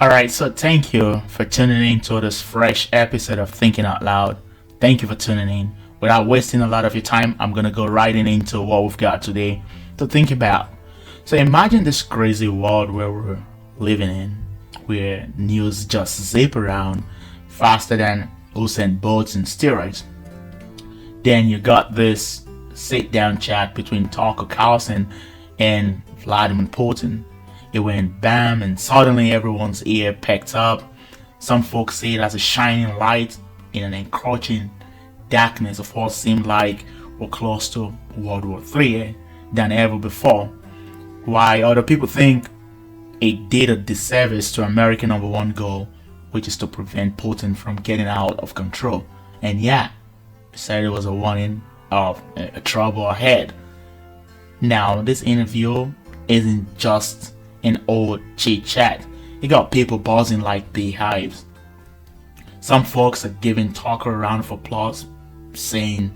Alright, so thank you for tuning in to this fresh episode of Thinking Out Loud. Thank you for tuning in. Without wasting a lot of your time, I'm gonna go right into what we've got today to think about. So imagine this crazy world where we're living in, where news just zip around faster than Usain Bolt's and steroids. Then you got this sit-down chat between Tucker Carlson and Vladimir Putin. It went bam, and suddenly everyone's ear perked up. Some folks see it as a shining light in an encroaching darkness of what seemed like we're close to World War III than ever before. While other people think it did a disservice to American number one goal, which is to prevent Putin from getting out of control. And yeah, said it was a warning of a trouble ahead. Now, this interview isn't just an old chit chat. It got people buzzing like beehives. Some folks are giving Tucker a round of applause, saying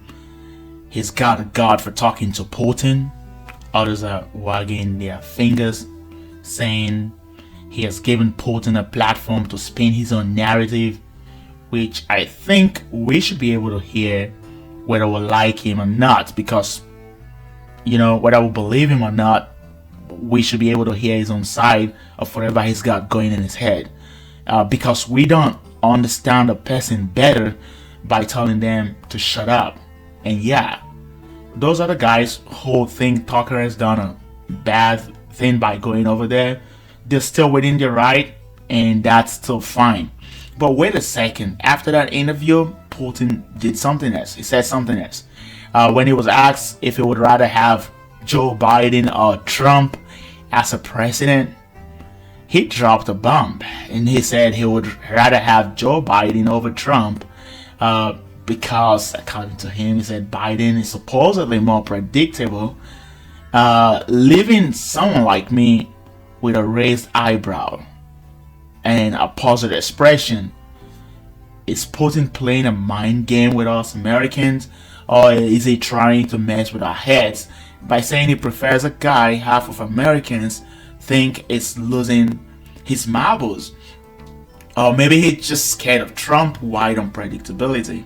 he's got a god for talking to Putin. Others are wagging their fingers, saying he has given Putin a platform to spin his own narrative, which I think we should be able to hear whether we like him or not, because, whether we believe him or not, we should be able to hear his own side of whatever he's got going in his head. Because we don't understand a person better by telling them to shut up. And yeah, those are the guys who think Tucker has done a bad thing by going over there. They're still within their right, and that's still fine. But wait a second, after that interview, Putin did something else. He said something else. When he was asked if he would rather have Joe Biden or Trump as a president, he dropped a bomb, and he said he would rather have Joe Biden over Trump because, according to him, he said Biden is supposedly more predictable, leaving someone like me with a raised eyebrow and a puzzled expression. Is Putin playing a mind game with us Americans, or is he trying to mess with our heads by saying he prefers a guy half of Americans think is losing his marbles? Or maybe he's just scared of Trump's wide unpredictability.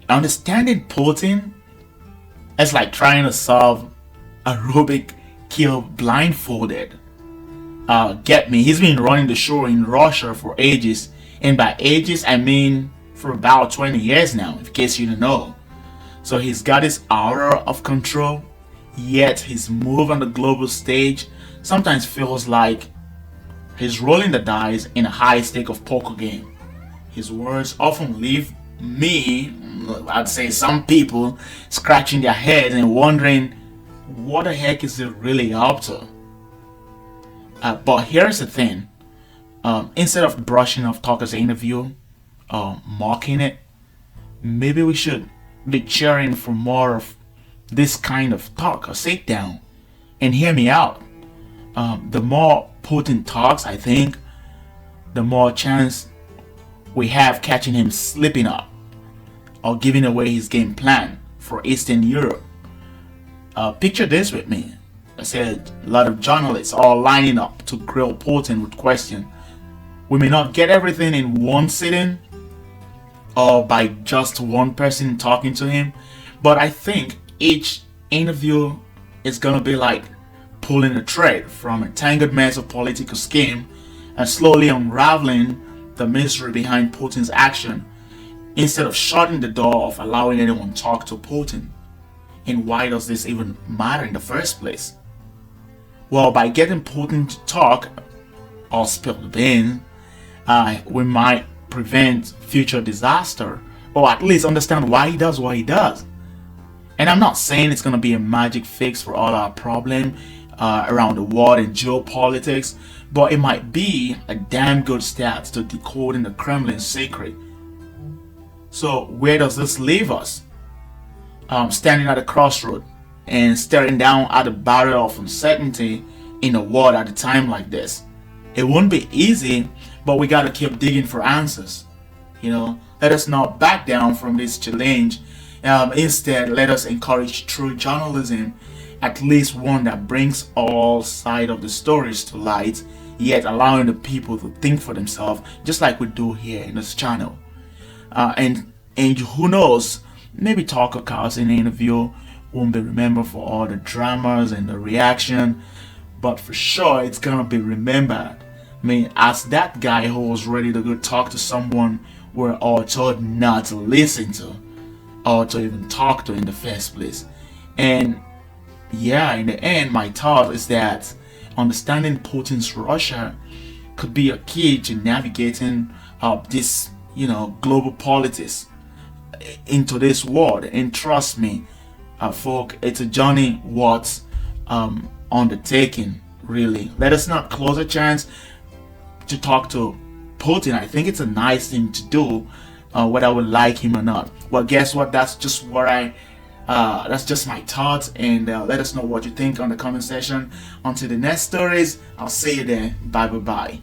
Understanding Putin is like trying to solve a Rubik cube blindfolded. Get me, he's been running the show in Russia for ages, and by ages I mean for about 20 years now, in case you didn't know. So he's got his aura of control, yet his move on the global stage sometimes feels like he's rolling the dice in a high stake of poker game. His words often leave me, I'd say some people, scratching their heads and wondering what the heck is it really up to. But here's the thing. Instead of brushing off Tucker's interview or mocking it, maybe we should be cheering for more of this kind of talk or sit down and hear me out. The more Putin talks, I think, the more chance we have catching him slipping up or giving away his game plan for Eastern Europe. Picture this with me. I said a lot of journalists all lining up to grill Putin with questions. We may not get everything in one sitting or by just one person talking to him, but I think each interview is gonna be like pulling a thread from a tangled mess of political scheme and slowly unraveling the mystery behind Putin's action, instead of shutting the door of allowing anyone to talk to Putin. And why does this even matter in the first place? Well, by getting Putin to talk or spill the beans, we might prevent future disaster, or at least understand why he does what he does. And I'm not saying it's going to be a magic fix for all our problems around the world and geopolitics, but it might be a damn good start to decoding the Kremlin's secret. So where does this leave us? Standing at a crossroad and staring down at the barrel of uncertainty in a world at a time like this. It won't be easy, but we gotta keep digging for answers. Let us not back down from this challenge. Instead, let us encourage true journalism, at least one that brings all sides of the stories to light yet allowing the people to think for themselves, just like we do here in this channel. And who knows, maybe Tucker Carlson interview won't be remembered for all the dramas and the reaction, but for sure it's gonna be remembered. I mean, as that guy who was ready to go talk to someone we're all told not to listen to or to even talk to in the first place. And yeah, in the end, my thought is that understanding Putin's Russia could be a key to navigating this, global politics into this world. And trust me, folk, it's a journey worth undertaking. Really, let us not close a chance to talk to Putin. I think it's a nice thing to do, whether I would like him or not. Well, guess what? That's just what that's just my thoughts, and let us know what you think on the comment section. Until the next stories, I'll see you there. Bye bye bye.